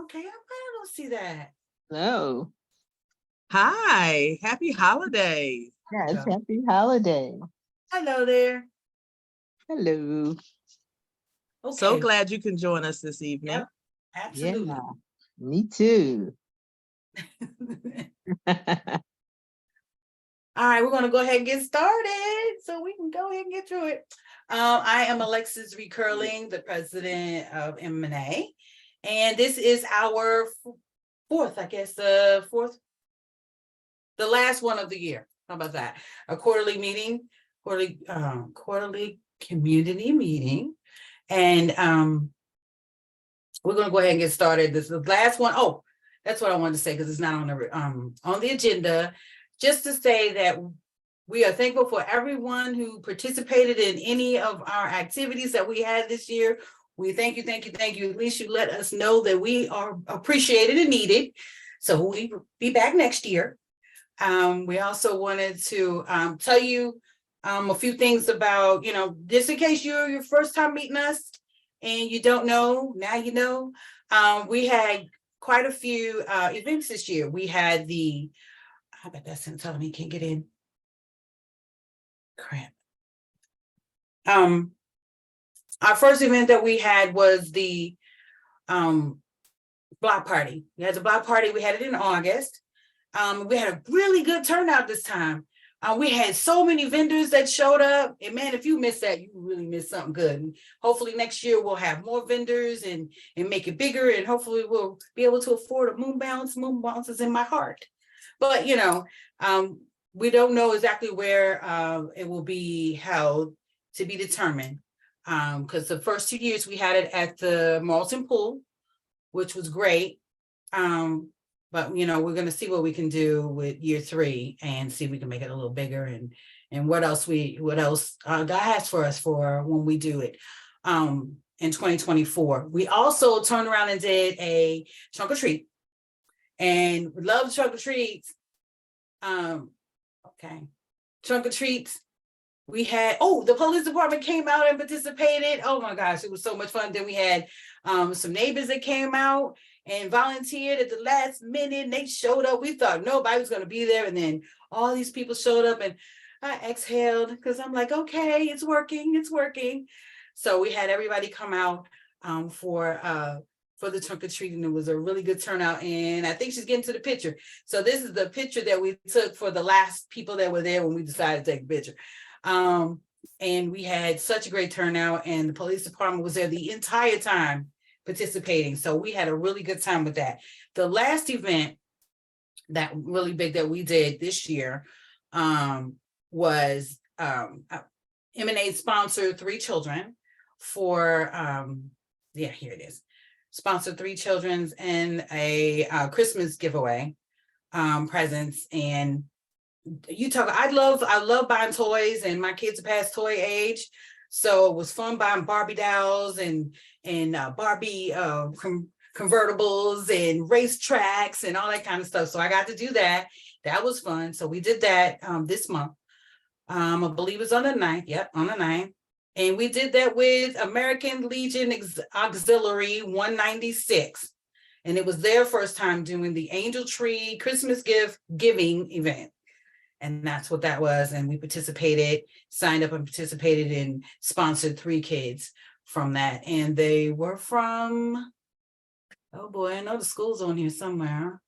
Okay, I don't see that. No. Hi, happy holidays. Yes, Go. happy holiday. Hello there. Hello. So Okay. glad you can join us this evening. Yep, absolutely. Yeah, me too. All right, we're going to go ahead and get started so we can go ahead and get through it. I am Alexis Recurling, the president of MNA, and this is our fourth, I guess, the last one of the year. How about that? A quarterly meeting, quarterly community meeting, and we're going to go ahead and get started. This is the last one. Oh, that's what I wanted to say because it's not on the agenda. Just to say that we are thankful for everyone who participated in any of our activities that we had this year. We thank you. At least you let us know that we are appreciated and needed. So we'll be back next year. We also wanted to tell you a few things about, just in case you're your first time meeting us and you don't know, now you know. We had quite a few events this year. We had I bet that's telling me you can't get in. Crap. Our first event that we had was the block party. We had the block party. We had it in August. We had a really good turnout this time. We had so many vendors that showed up. And man, if you missed that, you really missed something good. And hopefully next year we'll have more vendors and make it bigger. And hopefully we'll be able to afford a moon bounce. Moon bounce is in my heart. But, we don't know exactly where it will be held, to be determined. Because the first 2 years we had it at the Marlton pool, which was great. But we're going to see what we can do with year 3 and see if we can make it a little bigger and what else God has for us for when we do it in 2024. We also turned around and did a trunk or treat, and we love trunk or treats. Okay, trunk or treats. We had the police department came out and participated. Oh my gosh, it was so much fun. Then we had some neighbors that came out and volunteered at the last minute, and they showed up. We thought nobody was going to be there, and then all these people showed up, and I exhaled because I'm like, okay, it's working. So we had everybody come out for the trunk or treat, and it was a really good turnout. And I think she's getting to the picture. So this is the picture that we took for the last people that were there when we decided to take a picture. And we had such a great turnout, and the police department was there the entire time participating. So we had a really good time with that. The last event that really big that we did this year was MNA sponsored 3 children for here it is. Sponsored 3 children's and a Christmas giveaway presents. And I love buying toys, and my kids are past toy age. So it was fun buying Barbie dolls and Barbie convertibles and race tracks and all that kind of stuff. So I got to do that. That was fun. So we did that this month. I believe it's on the 9th. Yep, on the 9th. And we did that with American Legion Auxiliary 196. And it was their first time doing the Angel Tree Christmas gift giving event. And that's what that was. And we signed up and participated and sponsored 3 kids from that. And they were from, oh boy, I know the school's on here somewhere.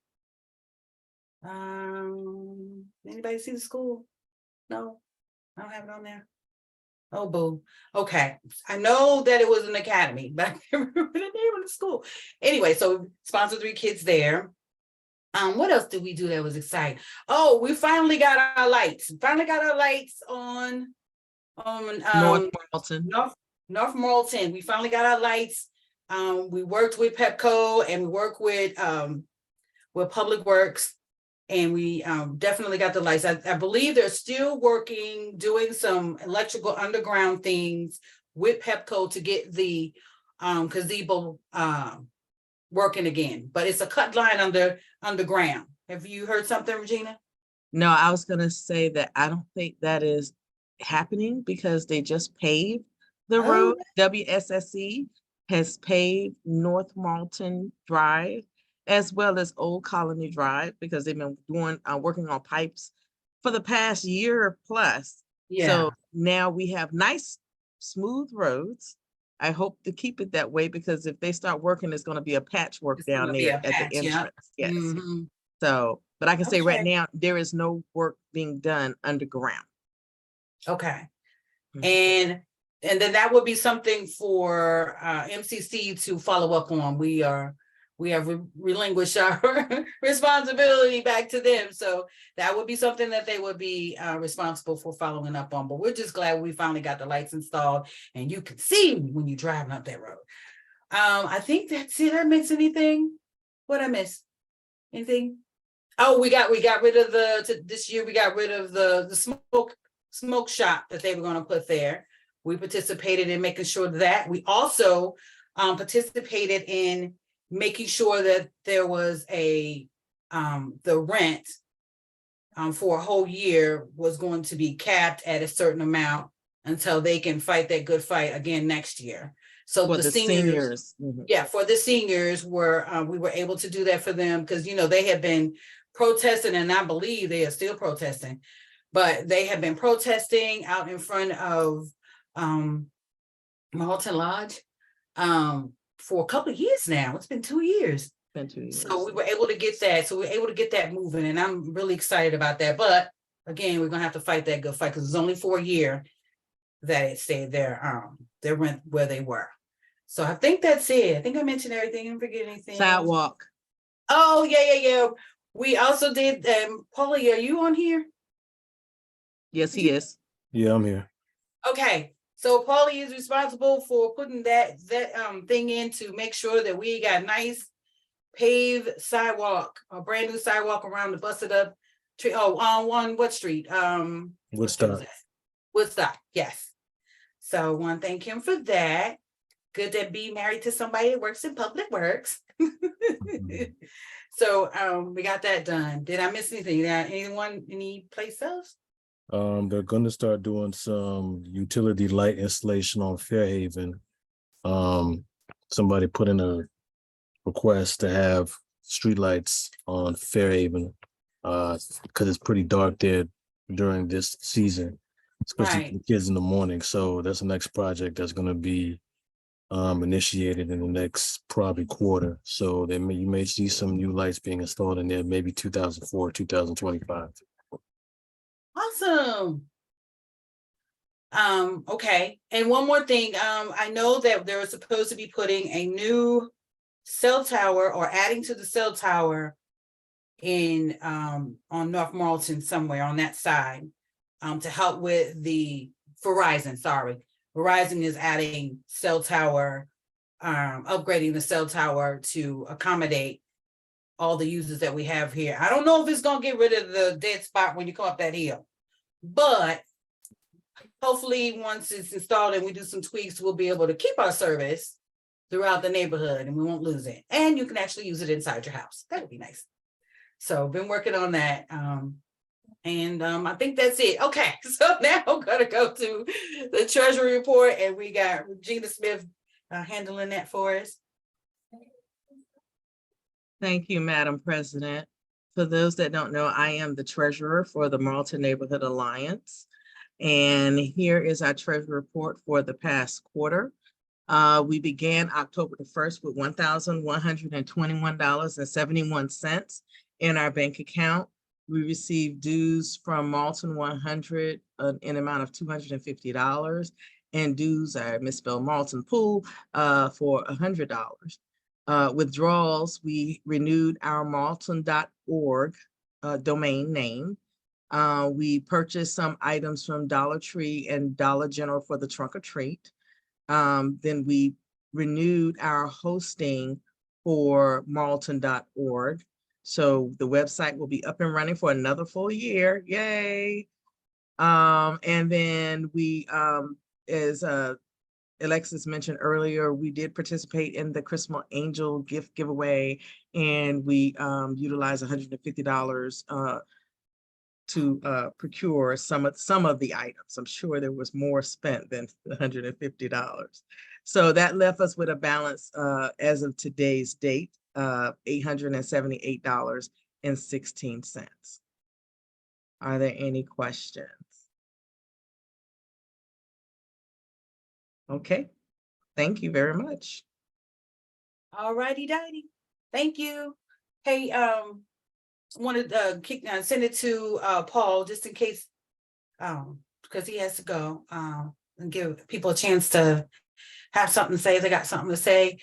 Anybody see the school? No, I don't have it on there. Oh, boo. Okay. I know that it was an academy, but I can't remember the name of the school. Anyway, so we sponsored 3 kids there. What else did we do that was exciting? Oh, we finally got our lights. On North Marlton. North Marlton. We finally got our lights. We worked with Pepco and we worked with Public Works, and we definitely got the lights. I believe they're still working, doing some electrical underground things with Pepco to get the gazebo working again, but it's a cut line underground. Have you heard something, Regina? No, I was going to say that I don't think that is happening because they just paved the road. WSSC has paved North Marlton Drive as well as Old Colony Drive because they've been working on pipes for the past year plus. Yeah, So now we have nice, smooth roads. I hope to keep it that way because if they start working, it's going to be a patchwork it's down gonna be there a at the patch, yeah. entrance. Yes. Mhm. So, but I can say right Okay. now, there is no work being done underground. Okay. Mhm. And then that would be something for MCC to follow up on. We have relinquished our responsibility back to them. So that would be something that they would be responsible for following up on. But we're just glad we finally got the lights installed and you can see when you're driving up that road. I think that's it. I miss anything? What I miss? Anything? Oh, we got rid of this year. We got rid of the smoke shop that they were going to put there. We participated in making sure that we also participated in making sure that there was the rent for a whole year was going to be capped at a certain amount until they can fight that good fight again next year. So For the the seniors, Mhm. yeah, for the seniors we were able to do that for them because they had been protesting, and I believe they are still protesting, but they have been protesting out in front of Marlton Lodge for a couple of years now. It's been 2 years. Been 2 years. So we were able to get that. So we were able to get that moving, and I'm really excited about that. But again, we're gonna have to fight that good fight because it's only for a year that it stayed their rent where they were. So I think that's it. I think I mentioned everything. I didn't forget anything. Sidewalk. Oh, yeah. We also did, Paulie, are you on here? Yes, he is. Yeah, I'm here. Okay, so Paulie is responsible for putting that thing in to make sure that we got nice paved sidewalk, a brand new sidewalk around the busted up tree. Oh, on what street? What street was Woodstock. that? Woodstock, yes. So I want to thank him for that. Good to be married to somebody that works in public works. So we got that done. Did I miss anything? Any place else? They're gonna start doing some utility light installation on Fairhaven. Somebody put in a request to have streetlights on Fairhaven, because it's pretty dark there during this season, especially for the kids in the morning. So that's the next project that's gonna be initiated in the next probably quarter. So you may see some new lights being installed in there, maybe 2004, 2025. Awesome. Okay. And one more thing. I know that they're supposed to be putting a new cell tower or adding to the cell tower in on North Marlton somewhere on that side to help with the Verizon. Sorry. Verizon is adding cell tower, upgrading the cell tower to accommodate all the users that we have here. I don't know if it's gonna get rid of the dead spot when you come up that hill, but hopefully once it's installed and we do some tweaks, we'll be able to keep our service throughout the neighborhood and we won't lose it. And you can actually use it inside your house. That would be nice. So been working on that. And I think that's it. Okay, so now I'm gonna go to the Treasury report and we got Regina Smith handling that for us. Thank you, Madam President. For those that don't know, I am the treasurer for the Marlton Neighborhood Alliance. And here is our treasury report for the past quarter. We began October the 1st with $1,121.71 in our bank account. We received dues from Marlton 100 in amount of $250 and dues, I misspelled Marlton Pool for $100. Withdrawals, we renewed our marlton.org domain name. We purchased some items from Dollar Tree and Dollar General for the trunk or treat. Then we renewed our hosting for marlton.org. So the website will be up and running for another full year. Yay. And then we, as Alexis mentioned earlier, we did participate in the Christmas Angel gift giveaway, and we utilized $150 to procure some of the items. I'm sure there was more spent than $150. So that left us with a balance as of today's date of $878.16. Are there any questions? Okay, thank you very much. All righty, dighty. Thank you. Hey, wanted to send it to Paul just in case, because he has to go, and give people a chance to have something to say if they got something to say.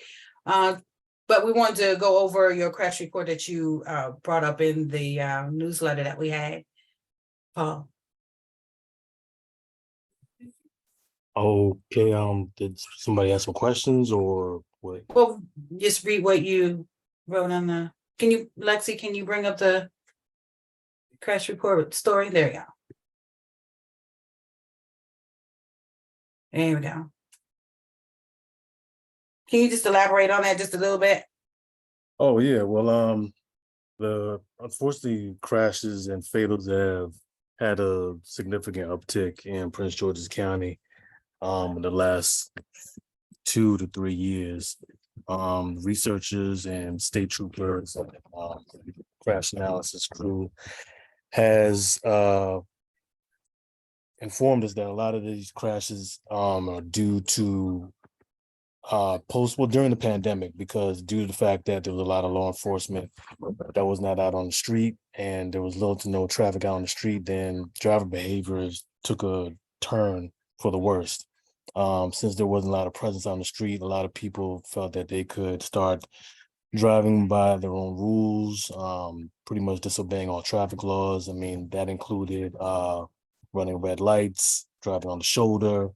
But we wanted to go over your crash report that you brought up in the newsletter that we had. Paul. Okay, did somebody ask some questions or what? Well, just read what you wrote on the, Lexi, can you bring up the crash report story? There you go. There we go. Can you just elaborate on that just a little bit? Oh yeah, well, the unfortunately crashes and fatals have had a significant uptick in Prince George's County in the last 2 to 3 years. Researchers and state troopers, crash analysis crew has informed us that a lot of these crashes are due to during the pandemic, because due to the fact that there was a lot of law enforcement that was not out on the street and there was little to no traffic out on the street, then driver behaviors took a turn for the worst. Since there wasn't a lot of presence on the street, a lot of people felt that they could start driving by their own rules, pretty much disobeying all traffic laws. I mean, that included running red lights, driving on the shoulder.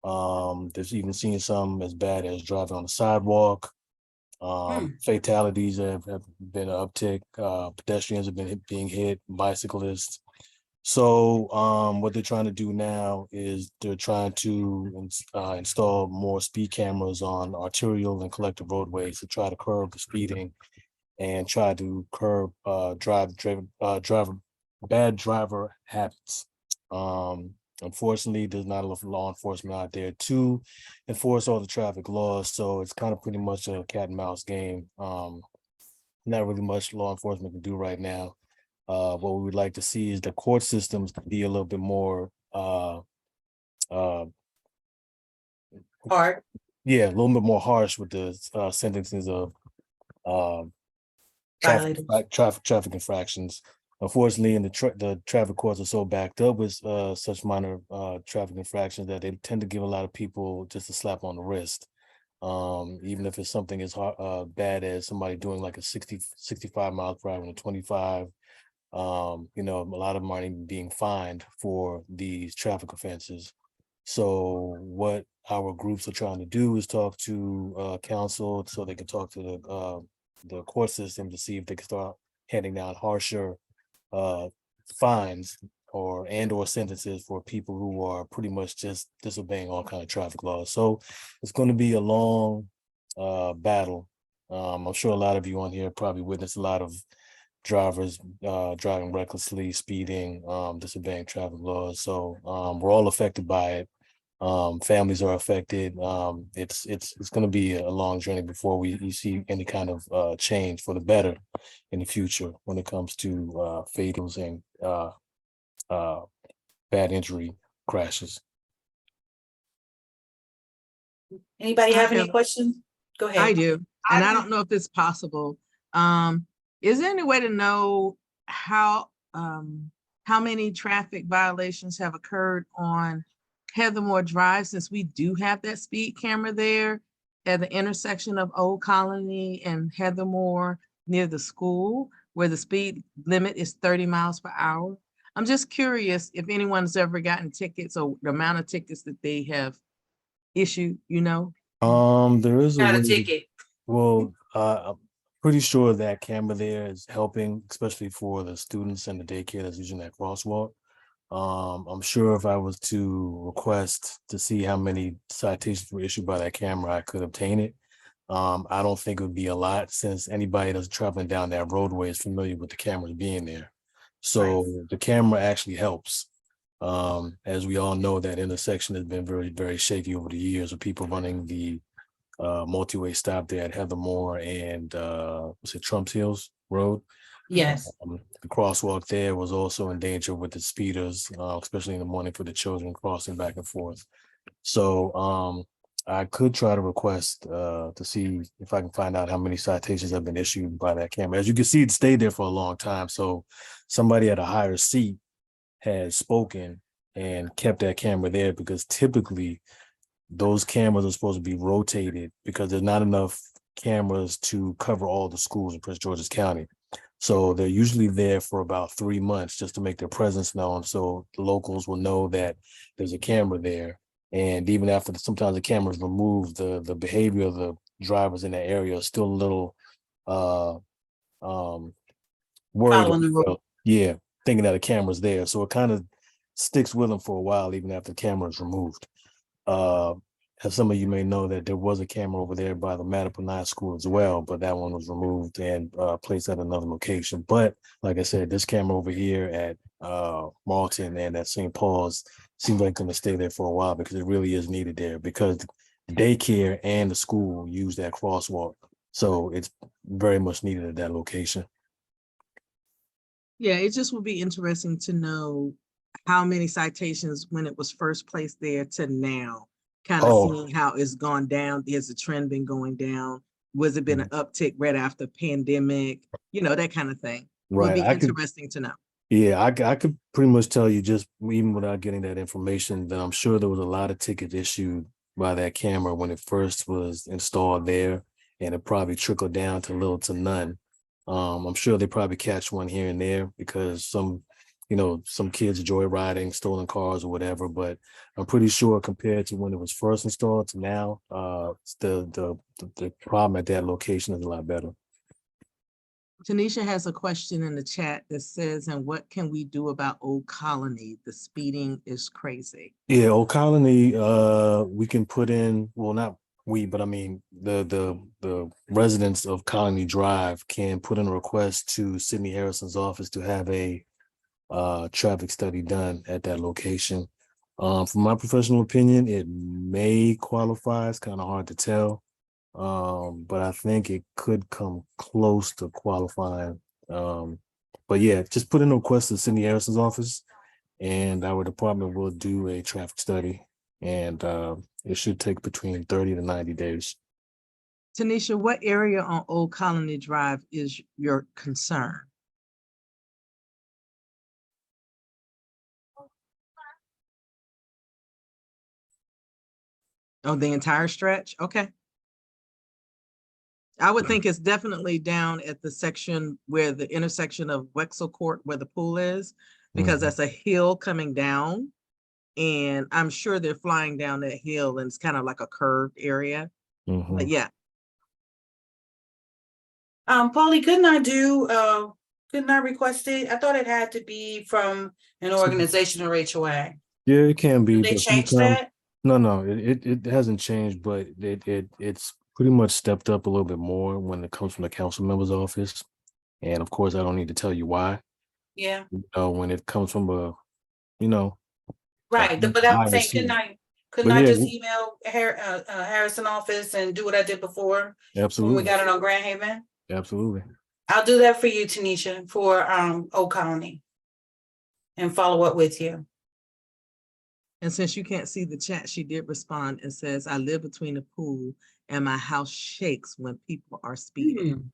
There's even seen some as bad as driving on the sidewalk. Fatalities have been an uptick. Pedestrians have been being hit, bicyclists. So what they're trying to do now is they're trying to install more speed cameras on arterial and collective roadways to try to curb the speeding and try to curb bad driver habits. Unfortunately, there's not enough law enforcement out there to enforce all the traffic laws, so it's kind of pretty much a cat and mouse game. Not really much law enforcement can do right now. What we would like to see is the court systems to be a little bit more Hard. yeah, a little bit more harsh with the sentences of traffic infractions. Unfortunately, the traffic courts are so backed up with such minor traffic infractions that they tend to give a lot of people just a slap on the wrist. Even if it's something as bad as somebody doing like a 65 miles per hour and a 25, a lot of them aren't even being fined for these traffic offenses. So what our groups are trying to do is talk to council so they can talk to the court system to see if they can start handing down harsher fines or sentences for people who are pretty much just disobeying all kind of traffic laws. So it's going to be a long battle. I'm sure a lot of you on here probably witnessed a lot of drivers driving recklessly, speeding, disobeying traffic laws. So we're all affected by it. Families are affected. It's going to be a long journey before you see any kind of change for the better in the future when it comes to fatals and bad injury crashes. Anybody have any questions? Go ahead. I do, and I don't know if it's possible. Is there any way to know how many traffic violations have occurred on Heathermore Drive, since we do have that speed camera there at the intersection of Old Colony and Heathermore near the school, where the speed limit is 30 miles per hour? I'm just curious if anyone's ever gotten tickets or the amount of tickets that they have issued, There is Not a ticket. Well, I'm pretty sure that camera there is helping, especially for the students and the daycare that's using that crosswalk. I'm sure if I was to request to see how many citations were issued by that camera, I could obtain it. I don't think it would be a lot, since anybody that's traveling down that roadway is familiar with the cameras being there. So the camera actually helps. As we all know, that intersection has been very, very shaky over the years, with people running the multi-way stop there at Heathermore and was it Trump's Hills Road? Yes. The crosswalk there was also in danger with the speeders, especially in the morning for the children crossing back and forth. So I could try to request to see if I can find out how many citations have been issued by that camera. As you can see, it stayed there for a long time. So somebody at a higher seat has spoken and kept that camera there, because typically those cameras are supposed to be rotated because there's not enough cameras to cover all the schools in Prince George's County. So they're usually there for about 3 months just to make their presence known, so the locals will know that there's a camera there. And even after sometimes the camera is removed, the behavior of the drivers in that area is still a little worried. Following the rule. Yeah, thinking that a camera's there. So it kind of sticks with them for a while, even after the camera is removed. As some of you may know, that there was a camera over there by the Mattapan School as well, but that one was removed and placed at another location. But like I said, this camera over here at Marlton and at St. Paul's seems like going to stay there for a while, because it really is needed there, because the daycare and the school use that crosswalk. So it's very much needed at that location. Yeah, it just would be interesting to know how many citations when it was first placed there to now, kind of seeing how it's gone down. Has the trend been going down? Was it been an uptick right after pandemic? You know, that kind of thing. Right. Would be interesting to know. Yeah, I could pretty much tell you, just even without getting that information, that I'm sure there was a lot of tickets issued by that camera when it first was installed there, and it probably trickled down to little to none. I'm sure they probably catch one here and there because some kids joyriding, stolen cars or whatever, but I'm pretty sure compared to when it was first installed to now, the problem at that location is a lot better. Tanisha has a question in the chat that says, and what can we do about Old Colony? The speeding is crazy. Yeah, Old Colony, we can put in, well, not we, but I mean, the residents of Colony Drive can put in a request to Sidney Harrison's office to have a traffic study done at that location. From my professional opinion, it may qualify. It's kind of hard to tell. But I think it could come close to qualifying. But yeah, just put in a request to Sidney Harrison's office, and our department will do a traffic study, and it should take between 30 to 90 days. Tanisha, what area on Old Colony Drive is your concern? Oh, the entire stretch? Okay. I would think it's definitely down at the section where the intersection of Wexel Court, where the pool is, because that's a hill coming down. And I'm sure they're flying down that hill, and it's kind of like a curved area. But yeah. Paulie, couldn't I request it? I thought it had to be from an organization or HOA. Yeah, it can be. Did they change that? No, it hasn't changed, but it's pretty much stepped up a little bit more when it comes from the council member's office. And of course, I don't need to tell you why. Yeah. When it comes from right. But I'm saying, couldn't I just email Harrison office and do what I did before? Absolutely. When we got it on Grand Haven? Absolutely. I'll do that for you, Tanisha, for Old Colony, and follow up with you. And since you can't see the chat, she did respond and says, I live between the pool and my house shakes when people are speeding.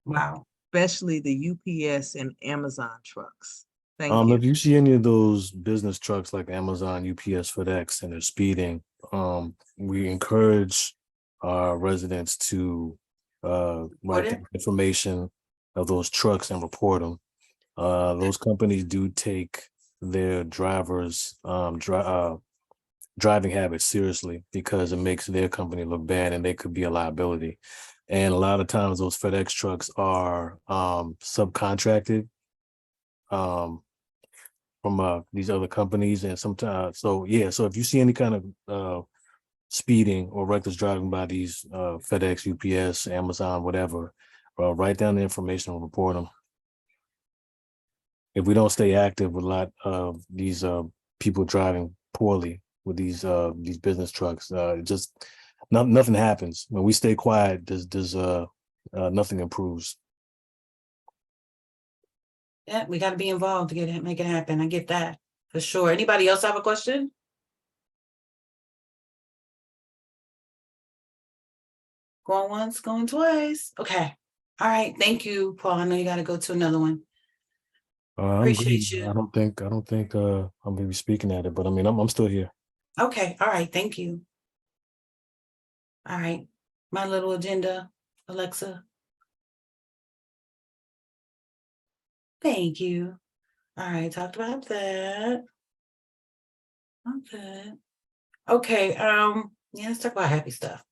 Wow. Especially the UPS and Amazon trucks. Thank you. If you see any of those business trucks like Amazon, UPS, FedEx, and they're speeding, we encourage our residents to write the information of those trucks and report them. Those companies do take their drivers' driving habits seriously, because it makes their company look bad and they could be a liability. And a lot of times those FedEx trucks are subcontracted from these other companies, and sometimes, so if you see any kind of speeding or reckless driving by these FedEx, UPS, Amazon, whatever, write down the information and report them. If we don't stay active with a lot of these people driving poorly with these business trucks, nothing happens. When we stay quiet, nothing improves. Yeah, we got to be involved to make it happen. I get that for sure. Anybody else have a question? Going once, going twice. Okay. All right. Thank you, Paul. I know you got to go to another one. I'm Appreciate good. you. I don't think I'm gonna be speaking at it, but I mean I'm still here. Okay. All right. Thank you. All right. My little agenda, Alexa. Thank you. All right. Talked about that. Okay. Okay. Yeah, let's talk about happy stuff.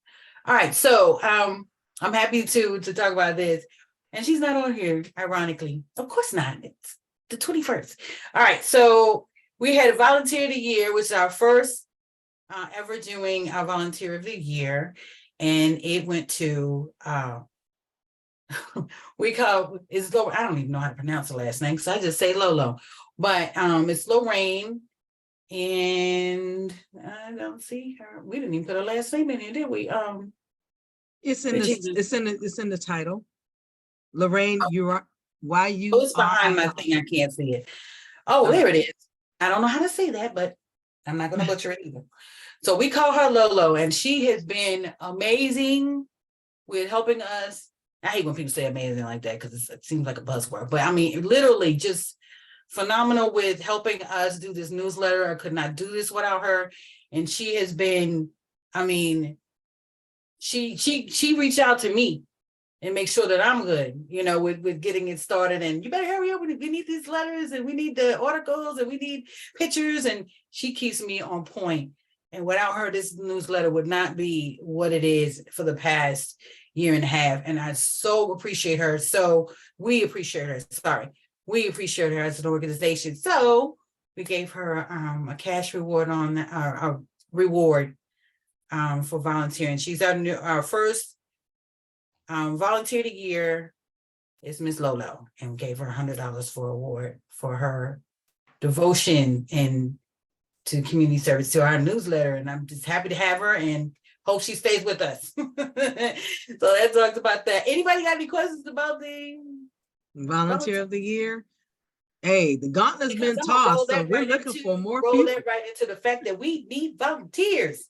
All right. So I'm happy to talk about this. And she's not on here, ironically. Of course not. It's the 21st. All right. So we had a volunteer of the year, which is our first ever doing our volunteer of the year. And it went to we call it's Lo. I don't even know how to pronounce the last name, so I just say Lolo. But it's Lorraine, and I don't see her. We didn't even put her last name in here, did we? It's in Regina. it's in the title. Lorraine, you are why you Oh, it's are behind my thing. I can't see it. Oh, there it is. I don't know how to say that, but I'm not going to butcher it either. So we call her Lolo, and she has been amazing with helping us. I hate when people say amazing like that because it seems like a buzzword, but I mean, literally just phenomenal with helping us do this newsletter. I could not do this without her. And she has been, I mean, she reached out to me and make sure that I'm good, you know, with getting it started. And you better hurry up. We need these letters and we need the articles and we need pictures. And she keeps me on point. And without her, this newsletter would not be what it is for the past year and a half. And I so appreciate her. So we appreciate her. Sorry. We appreciate her as an organization. So we gave her a cash reward on our reward for volunteering. She's our first volunteer of the year is Miss Lolo, and gave her $100 for award for her devotion and to community service to our newsletter. And I'm just happy to have her and hope she stays with us. So that talks about that. Anybody got any questions about the volunteer of the year? Hey, the gauntlet's been tossed, so we're looking for more people. Roll that right into the fact that we need volunteers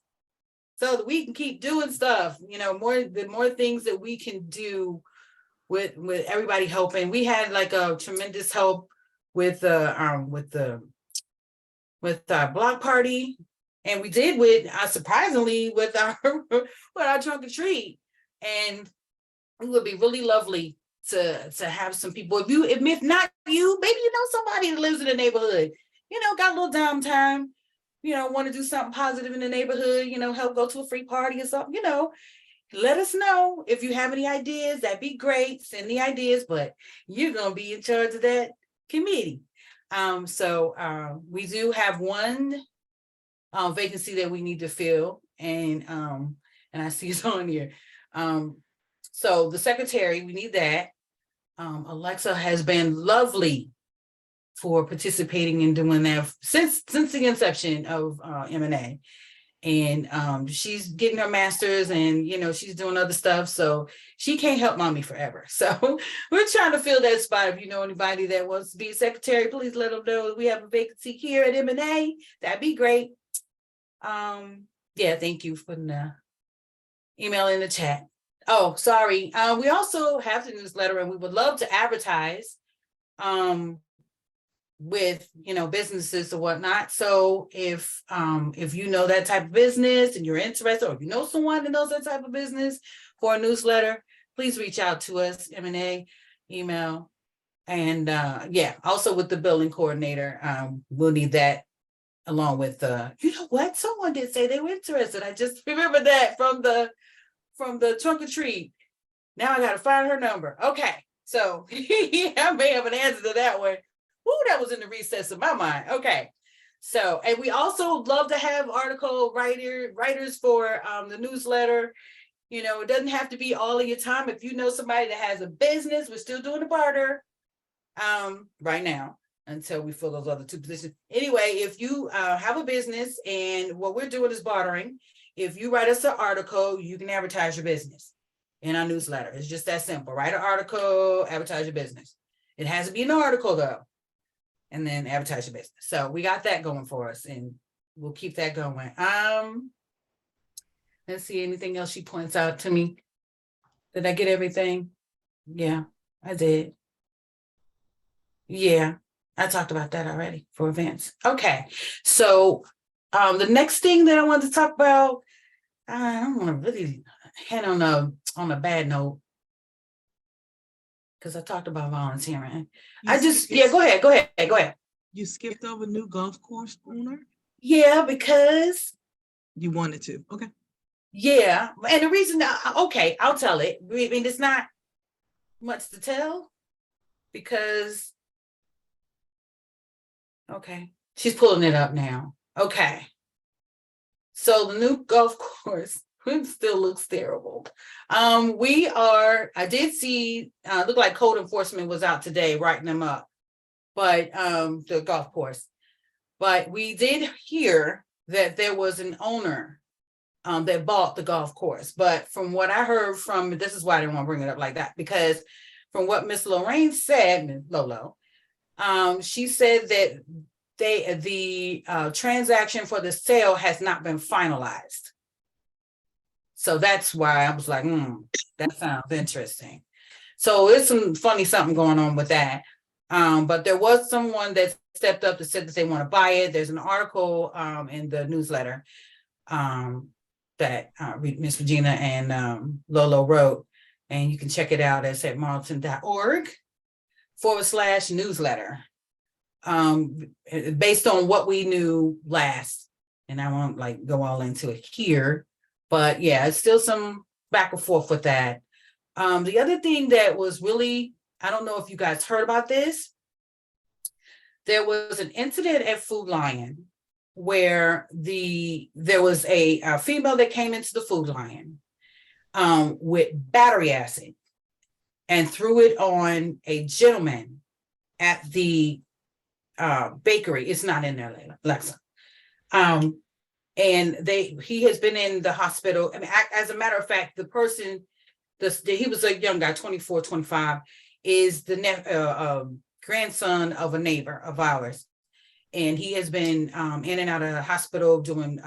so that we can keep doing stuff. You know, the more things that we can do with everybody helping. We had like a tremendous help with our block party, and we did with surprisingly with our trunk or treat. And it would be really lovely to have some people. If not you, maybe you know somebody that lives in the neighborhood, you know, got a little downtime, you know, want to do something positive in the neighborhood, you know, help go to a free party or something, you know, let us know if you have any ideas. That'd be great. Send the ideas, but you're going to be in charge of that committee. So we do have one vacancy that we need to fill, and I see it's on here. So the secretary, we need that. Alexa has been lovely for participating in doing that since the inception of MNA. And she's getting her master's, and you know, she's doing other stuff, so she can't help mommy forever. So we're trying to fill that spot. If you know anybody that wants to be a secretary, please let them know we have a vacancy here at MNA. That'd be great. Yeah, thank you for putting the email in the chat. Oh, sorry. We also have the newsletter, and we would love to advertise with, you know, businesses or whatnot. So if you know that type of business and you're interested, or if you know someone that knows that type of business for a newsletter, please reach out to us, MNA email. And yeah, also with the billing coordinator, we'll need that along with you know what, someone did say they were interested. I just remember that from the trunk or treat. Now I gotta find her number. Okay, so I may have an answer to that one. Ooh, that was in the recess of my mind. Okay. So, and we also love to have article writers for the newsletter. You know, it doesn't have to be all of your time. If you know somebody that has a business, we're still doing the barter right now until we fill those other two positions. Anyway, if you have a business and what we're doing is bartering, if you write us an article, you can advertise your business in our newsletter. It's just that simple. Write an article, advertise your business. It has to be an article though, and then advertise your business. So we got that going for us, and we'll keep that going. Let's see, anything else she points out to me? Did I get everything? Yeah, I did. Yeah, I talked about that already for events. Okay, so the next thing that I wanted to talk about, I don't want to really head on a bad note because I talked about volunteering. Go ahead. You skipped over new golf course owner? Yeah, because You wanted to, okay. yeah, and the reason, okay, I'll tell it. I mean, it's not much to tell because, okay, she's pulling it up now. Okay. So the new golf course still looks terrible. I did see, looked like code enforcement was out today writing them up, but the golf course. But we did hear that there was an owner that bought the golf course. But from what I heard from, this is why I didn't want to bring it up like that, because from what Miss Lorraine said, Ms. Lolo, she said that the transaction for the sale has not been finalized. So that's why I was like, that sounds interesting. So it's some funny something going on with that. But there was someone that stepped up that said that they want to buy it. There's an article in the newsletter that Miss Regina and Lolo wrote, and you can check it out at marlton.org/newsletter. Based on what we knew last, and I won't like go all into it here, but yeah, it's still some back and forth with that. The other thing that was really, I don't know if you guys heard about this. There was an incident at Food Lion where there was a female that came into the Food Lion with battery acid and threw it on a gentleman at the bakery. It's not in there, Alexa. And he has been in the hospital. I mean, as a matter of fact, the person, he was a young guy, 24, 25, is the grandson of a neighbor of ours. And he has been in and out of the hospital doing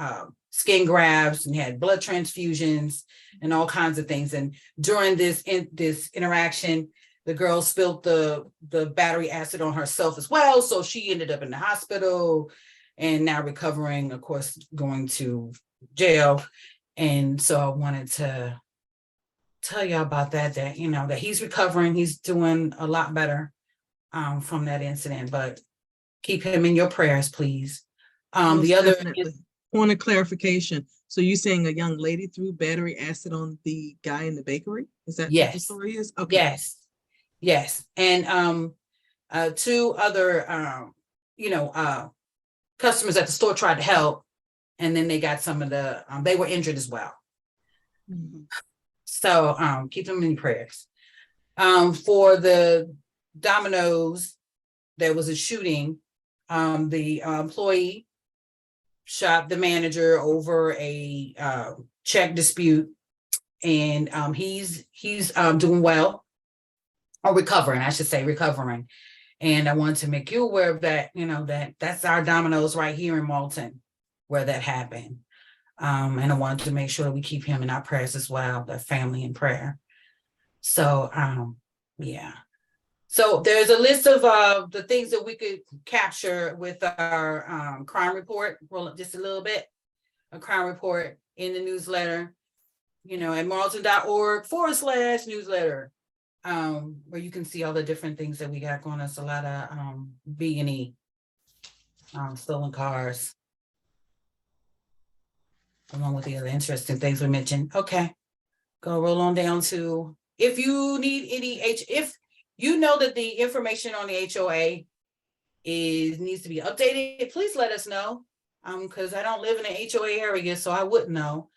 skin grafts and had blood transfusions and all kinds of things. And during this interaction, the girl spilled the battery acid on herself as well. So she ended up in the hospital and now recovering, of course, going to jail. And so I wanted to tell y'all about that that he's recovering. He's doing a lot better from that incident, but keep him in your prayers, please. The other point of clarification. So you're saying a young lady threw battery acid on the guy in the bakery? Is that what the story is? Okay. Yes. And two other customers at the store tried to help, and then they got some of the they were injured as well. Mm-hmm. So keep them in prayers. For the Domino's, there was a shooting. The employee shot the manager over a check dispute, and he's doing well, or recovering, I should say, recovering. And I wanted to make you aware of that, that's our Domino's right here in Marlton where that happened. And I wanted to make sure we keep him in our prayers as well, the family in prayer. So, yeah. So there's a list of the things that we could capture with our crime report. Roll up just a little bit, a crime report in the newsletter, at marlton.org/newsletter, where you can see all the different things that we got going. Us a lot of B&E, stolen cars, along with the other interesting things we mentioned. Okay, go roll on down to, if you need any if you know that the information on the HOA needs to be updated, please let us know. Because I don't live in an HOA area, so I wouldn't know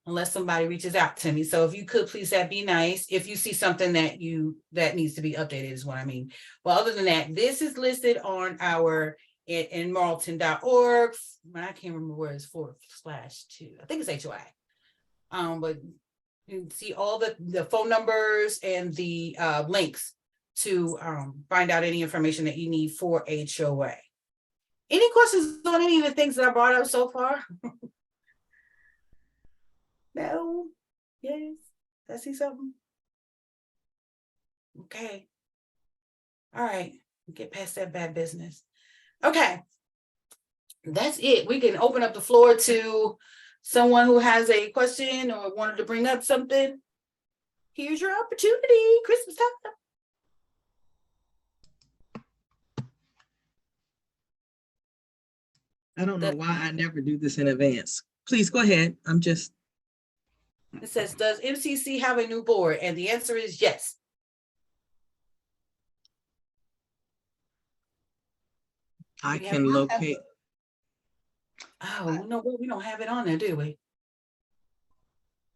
unless somebody reaches out to me. So if you could, please, that'd be nice. If you see something that needs to be updated is what I mean. Well, other than that, this is listed on our in marlton.org. I can't remember where it's /2. I think it's HOA. But you can see all the phone numbers and the links to find out any information that you need for HOA. Any questions on any of the things that I brought up so far? No? Yes? Did I see something? Okay. All right. Get past that bad business. Okay. That's it. We can open up the floor to someone who has a question or wanted to bring up something. Here's your opportunity. Christmas time. I don't know why I never do this in advance. Please go ahead. I'm just. It says, does MCC have a new board? And the answer is yes. I We have can not had- locate. Oh, no, we don't have it on there, do we?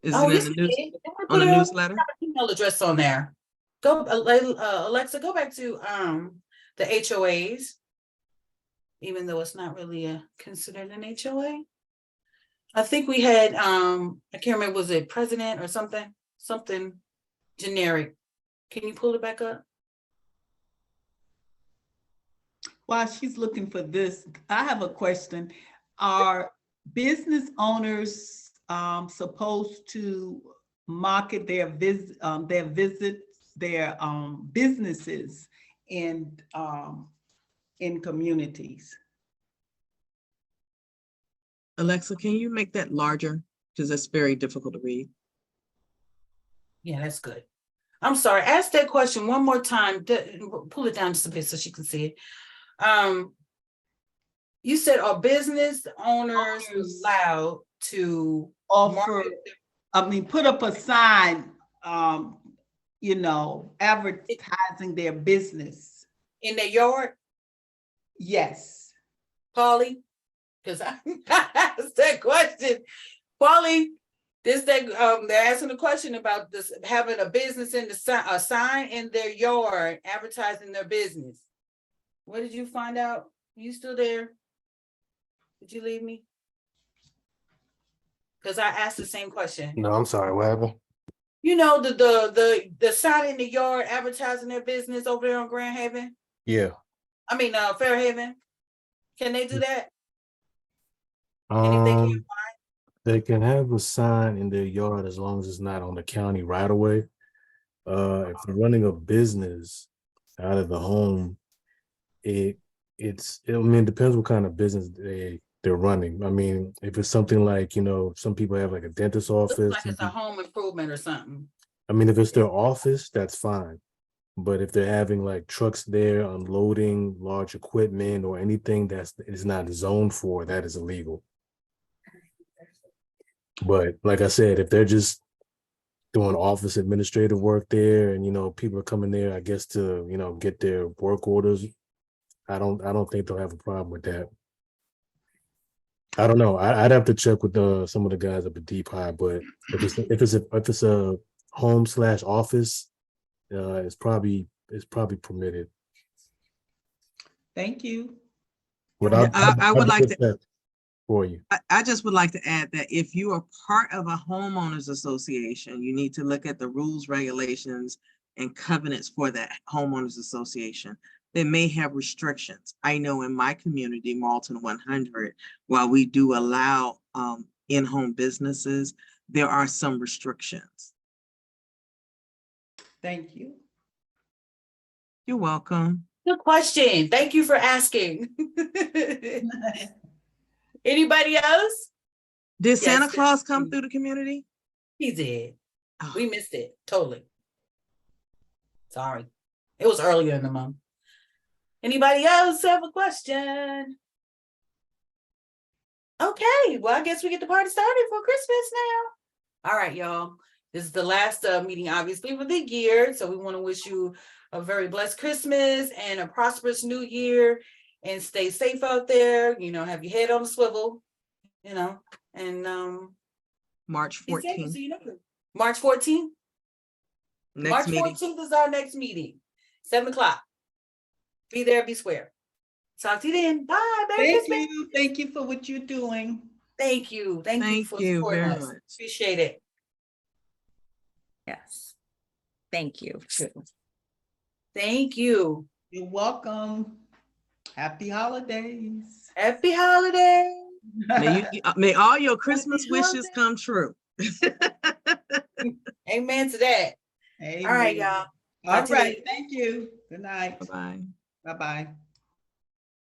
Is Oh, it yes, in we the news, did. on the Put newsletter? an email address on there. Go, Alexa, go back to the HOAs. Even though it's not really considered an HOA. I think we had I can't remember, was it president or something generic. Can you pull it back up? While she's looking for this, I have a question. Are business owners supposed to market their businesses in communities? Alexa, can you make that larger? Because that's very difficult to read. Yeah, that's good. I'm sorry. Ask that question one more time. Pull it down just a bit so she can see it. You said, are business owners allowed to Offer, put up a sign, advertising their business. in their yard, Yes. Polly? Because I asked that question. Polly, they're asking a question about this, having a business in a sign in their yard advertising their business. What did you find out? You still there? Did you leave me? Because I asked the same question. No, I'm sorry, what happened? You know, the sign in the yard advertising their business over there on Grand Haven? Yeah. Fairhaven. Can they do that? And if they can't They can have a sign in their yard as long as it's not on the county right away. If they're running a business out of the home, it depends what kind of business they're running. I mean, if it's something like, some people have like a dentist office. looks like it's a home improvement or something. I mean, if it's their office, that's fine. But if they're having like trucks there unloading large equipment or anything that is not zoned for, that is illegal. But like I said, if they're just doing office administrative work there and, people are coming there, I guess to, get their work orders, I don't think they'll have a problem with that. I don't know. I'd have to check with some of the guys up at Deep High, but if it's a home/office, it's probably permitted. Thank you. I would like to for you. I just would like to add that if you are part of a homeowners association, you need to look at the rules, regulations, and covenants for that homeowners association. They may have restrictions. I know in my community, Marlton 100, while we do allow in-home businesses, there are some restrictions. Thank you. You're welcome. Good question. Thank you for asking. Anybody else? Did Yes. Santa Claus come through the community? He did. Oh. We missed it totally. Sorry. It was earlier in the month. Anybody else have a question? Okay, well, I guess we get the party started for Christmas now. All right, y'all. This is the last meeting, obviously, for the year. So we want to wish you a very blessed Christmas and a prosperous new year. And stay safe out there. Have your head on the swivel. And March be safe. 14th. So March 14th. March Meeting. 14th is our next meeting. 7:00. Be there, be square. Talk to you then. Bye. Merry Christmas. Thank you for what you're doing. Thank you. Thank you Thank for you supporting very us. much. Appreciate it. Yes. Thank you. Thank you. You're welcome. Happy holidays. Happy holiday. May all your Christmas Happy wishes holidays. come true. Amen to that. All right, Amen. y'all. All Talk to you right, later. thank you. Good night. Bye-bye. Bye-bye.